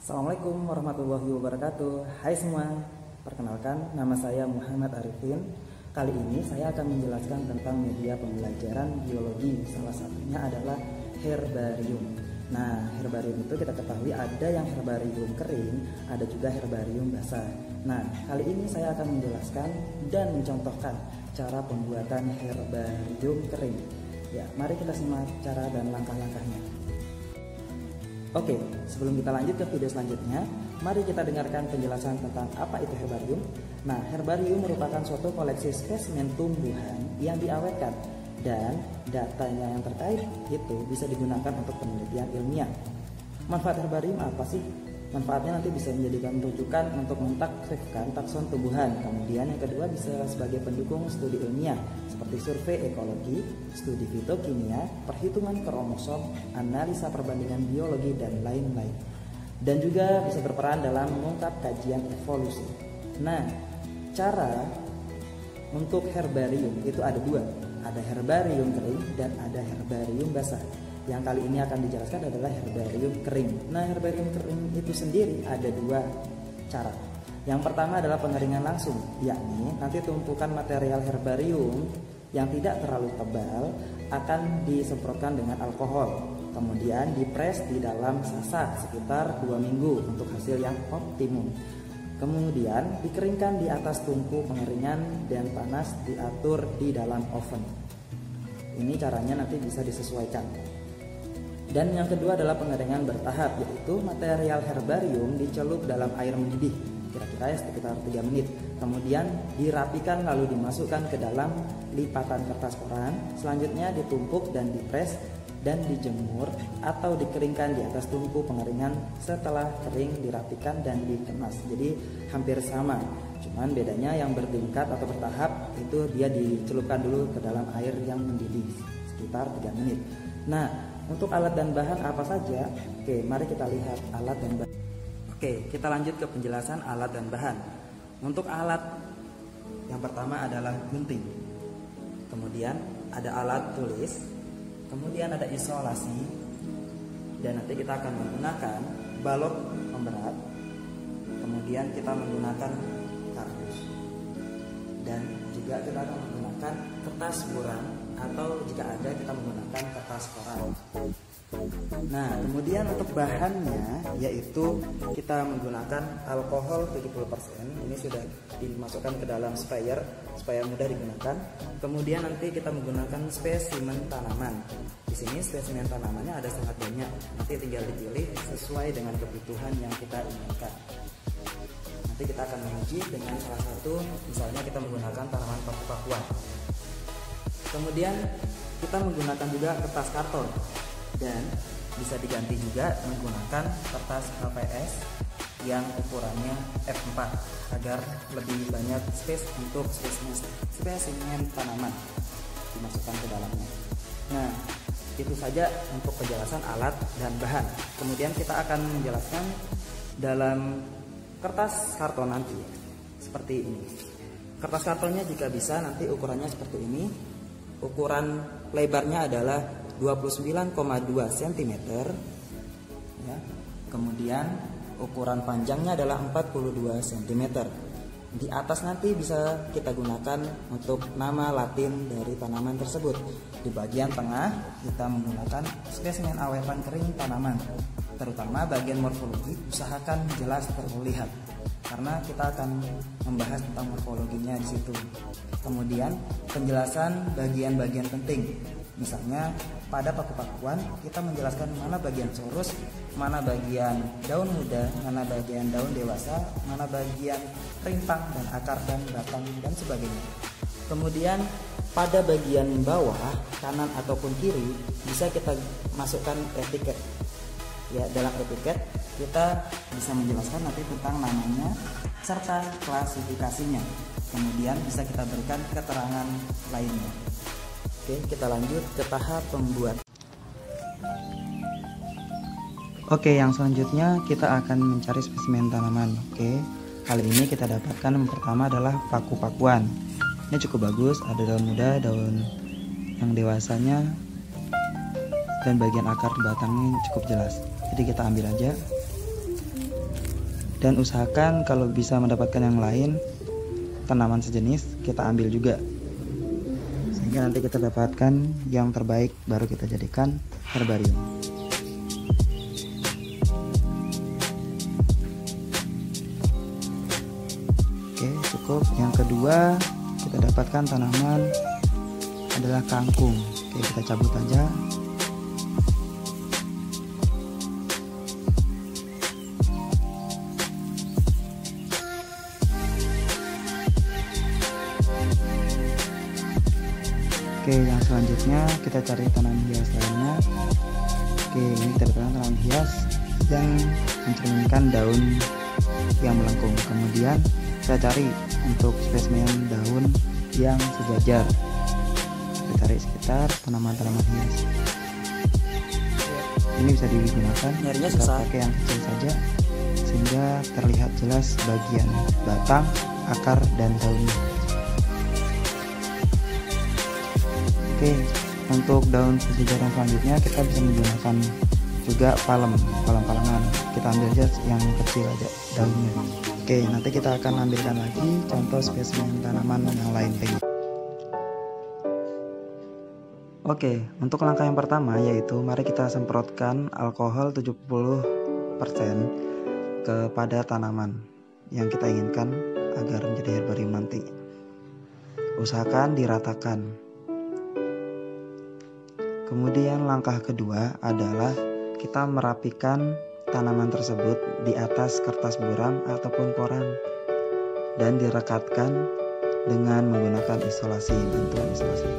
Assalamualaikum warahmatullahi wabarakatuh. Hai semua, perkenalkan nama saya Muhammad Arifin. Kali ini saya akan menjelaskan tentang media pembelajaran biologi. Salah satunya adalah herbarium. Nah, herbarium itu kita ketahui ada yang herbarium kering, ada juga herbarium basah. Nah, kali ini saya akan menjelaskan dan mencontohkan cara pembuatan herbarium kering. Ya, mari kita simak cara dan langkah-langkahnya. Oke, sebelum kita lanjut ke video selanjutnya, mari kita dengarkan penjelasan tentang apa itu herbarium. Nah, herbarium merupakan suatu koleksi spesimen tumbuhan yang diawetkan dan datanya yang terkait itu bisa digunakan untuk penelitian ilmiah. Manfaat herbarium apa sih? Manfaatnya nanti bisa menjadikan rujukan untuk mentaksifkan takson tumbuhan. Kemudian yang kedua bisa sebagai pendukung studi ilmiah seperti survei ekologi, studi fitokimia, perhitungan kromosom, analisa perbandingan biologi dan lain-lain. Dan juga bisa berperan dalam mengungkap kajian evolusi. Nah, cara untuk herbarium itu ada dua. Ada herbarium kering dan ada herbarium basah. Yang kali ini akan dijelaskan adalah herbarium kering. Nah, herbarium kering itu sendiri ada dua cara. Yang pertama adalah pengeringan langsung, yakni nanti tumpukan material herbarium yang tidak terlalu tebal akan disemprotkan dengan alkohol. Kemudian dipres di dalam sasak sekitar 2 minggu untuk hasil yang optimum. Kemudian dikeringkan di atas tungku pengeringan dan panas diatur di dalam oven. Ini caranya nanti bisa disesuaikan. Dan yang kedua adalah pengeringan bertahap, yaitu material herbarium dicelup dalam air mendidih kira-kira sekitar 3 menit. Kemudian dirapikan lalu dimasukkan ke dalam lipatan kertas koran. Selanjutnya ditumpuk dan dipres dan dijemur atau dikeringkan di atas tungku pengeringan. Setelah kering dirapikan dan dikemas. Jadi hampir sama, cuman bedanya yang bertingkat atau bertahap itu dia dicelupkan dulu ke dalam air yang mendidih sekitar 3 menit. Nah, untuk alat dan bahan apa saja? Oke, mari kita lihat alat dan bahan. Oke, kita lanjut ke penjelasan alat dan bahan. Untuk alat, yang pertama adalah gunting. Kemudian ada alat tulis. Kemudian ada isolasi. Dan nanti kita akan menggunakan balok pemberat. Kemudian kita menggunakan kardus. Dan juga kita akan menggunakan kertas buram, atau jika ada kita menggunakan kertas koran. Nah, kemudian untuk bahannya yaitu kita menggunakan alkohol 70%. Ini sudah dimasukkan ke dalam sprayer supaya mudah digunakan. Kemudian nanti kita menggunakan spesimen tanaman. Di sini spesimen tanamannya ada sangat banyak. Nanti tinggal dipilih sesuai dengan kebutuhan yang kita inginkan. Nanti kita akan menguji dengan salah satu, misalnya kita menggunakan tanaman paku-pakuan. Kemudian kita menggunakan juga kertas karton dan bisa diganti juga menggunakan kertas HVS yang ukurannya F4 agar lebih banyak space untuk spesimen tanaman dimasukkan ke dalamnya. Nah, itu saja untuk penjelasan alat dan bahan. Kemudian kita akan menjelaskan dalam kertas karton nanti seperti ini. Kertas kartonnya jika bisa nanti ukurannya seperti ini. Ukuran lebarnya adalah 29,2 cm ya. Kemudian ukuran panjangnya adalah 42 cm. Di atas nanti bisa kita gunakan untuk nama Latin dari tanaman tersebut. Di bagian tengah kita menggunakan spesimen awetan kering tanaman. Terutama bagian morfologi usahakan jelas terlihat karena kita akan membahas tentang morfologinya di situ. Kemudian penjelasan bagian-bagian penting. Misalnya pada paku-pakuan kita menjelaskan mana bagian sorus, mana bagian daun muda, mana bagian daun dewasa, mana bagian rimpang dan akar dan batang dan sebagainya. Kemudian pada bagian bawah kanan ataupun kiri bisa kita masukkan etiket. Ya, dalam etiket kita bisa menjelaskan nanti tentang namanya serta klasifikasinya. Kemudian bisa kita berikan keterangan lainnya. Oke, kita lanjut ke tahap pembuat. Oke, yang selanjutnya kita akan mencari spesimen tanaman. Oke, kali ini kita dapatkan yang pertama adalah paku-pakuan. Ini cukup bagus, ada daun muda, daun yang dewasanya, dan bagian akar batangnya cukup jelas. Jadi kita ambil aja. Dan usahakan kalau bisa mendapatkan yang lain tanaman sejenis, kita ambil juga, sehingga nanti kita dapatkan yang terbaik baru kita jadikan herbarium. Oke, cukup. Yang kedua kita dapatkan tanaman adalah kangkung. Oke, kita cabut aja. Oke, yang selanjutnya kita cari tanaman hias lainnya. Oke, ini kita dapatkan tanaman hias yang mencerminkan daun yang melengkung. Kemudian kita cari untuk spesimen daun yang sejajar. Kita cari sekitar tanaman-tanaman hias. Ini bisa digunakan, nyarinya kita susah. pakai yang kecil saja sehingga terlihat jelas bagian batang, akar, dan daunnya. Oke, untuk daun sejajar yang selanjutnya kita bisa menggunakan juga palem-palengan. Kita ambil aja yang kecil aja daunnya. Oke, nanti kita akan ambilkan lagi contoh spesimen tanaman yang lain kayak gitu. Oke, untuk langkah yang pertama yaitu mari kita semprotkan alkohol 70% kepada tanaman yang kita inginkan agar menjadi herbarium nanti. Usahakan diratakan. Kemudian langkah kedua adalah kita merapikan tanaman tersebut di atas kertas buram ataupun koran dan direkatkan dengan menggunakan bantuan isolasi.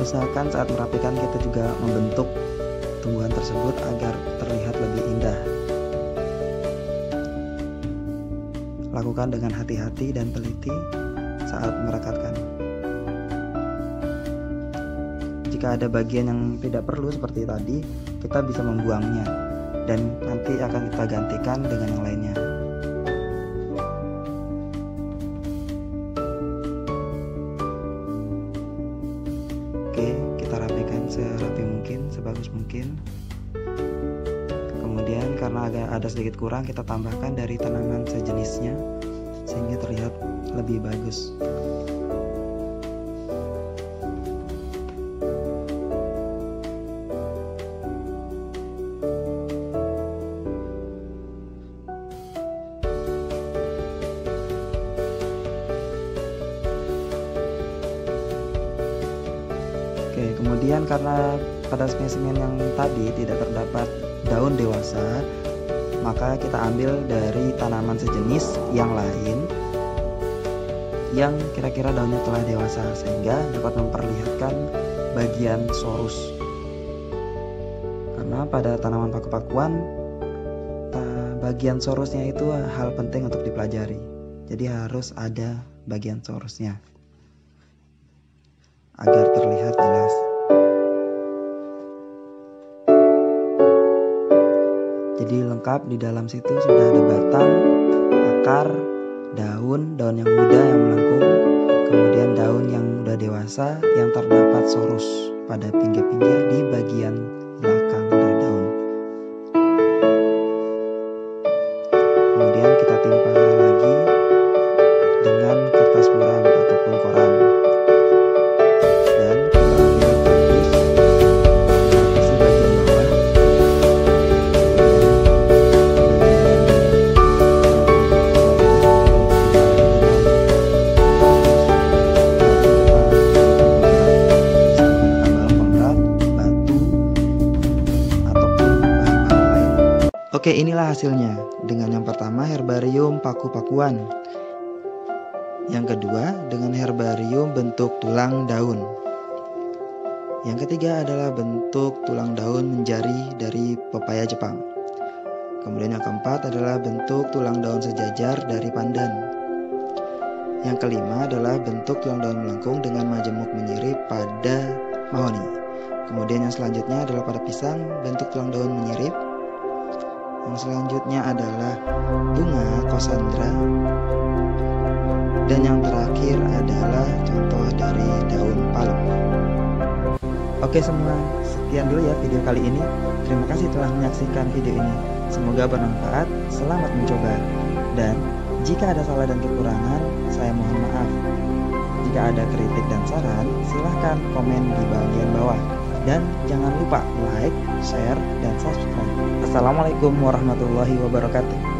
Usahakan saat merapikan kita juga membentuk tumbuhan tersebut agar terlihat lebih indah. Lakukan dengan hati-hati dan teliti saat merekatkan. Jika ada bagian yang tidak perlu seperti tadi, kita bisa membuangnya dan nanti akan kita gantikan dengan yang lainnya. Oke, kita rapikan serapi mungkin, sebagus mungkin. Kemudian karena ada sedikit kurang, kita tambahkan dari tanaman sejenisnya sehingga terlihat lebih bagus. Oke, kemudian karena pada spesimen yang tadi tidak terdapat daun dewasa, maka kita ambil dari tanaman sejenis yang lain yang kira-kira daunnya telah dewasa sehingga dapat memperlihatkan bagian sorus. Karena pada tanaman paku-pakuan bagian sorusnya itu hal penting untuk dipelajari. Jadi harus ada bagian sorusnya agar terlihat jelas. Jadi lengkap, di dalam situ sudah ada batang, akar, daun yang muda yang melengkung, kemudian daun yang udah dewasa yang terdapat sorus pada pinggir-pinggir di bagian belakang dari daun. Kemudian kita timpa lagi dengan kertas buram ataupun koran. Dan kita ambil kardus, isi bagian bawah. Oke, inilah hasilnya. Dengan yang pertama herbarium paku-pakuan. Yang kedua dengan herbarium bentuk tulang daun. Yang ketiga adalah bentuk tulang daun menjari dari pepaya Jepang. Kemudian yang keempat adalah bentuk tulang daun sejajar dari pandan. Yang kelima adalah bentuk tulang daun melengkung dengan majemuk menyirip pada mahoni. Kemudian yang selanjutnya adalah pada pisang bentuk tulang daun menyirip. Yang selanjutnya adalah bunga kosandra. Dan yang terakhir adalah contoh dari daun palem. Oke semua, sekian dulu ya video kali ini. Terima kasih telah menyaksikan video ini. Semoga bermanfaat, selamat mencoba. Dan jika ada salah dan kekurangan, saya mohon maaf. Jika ada kritik dan saran, silahkan komen di bagian bawah. Dan jangan lupa like, share, dan subscribe. Assalamualaikum warahmatullahi wabarakatuh.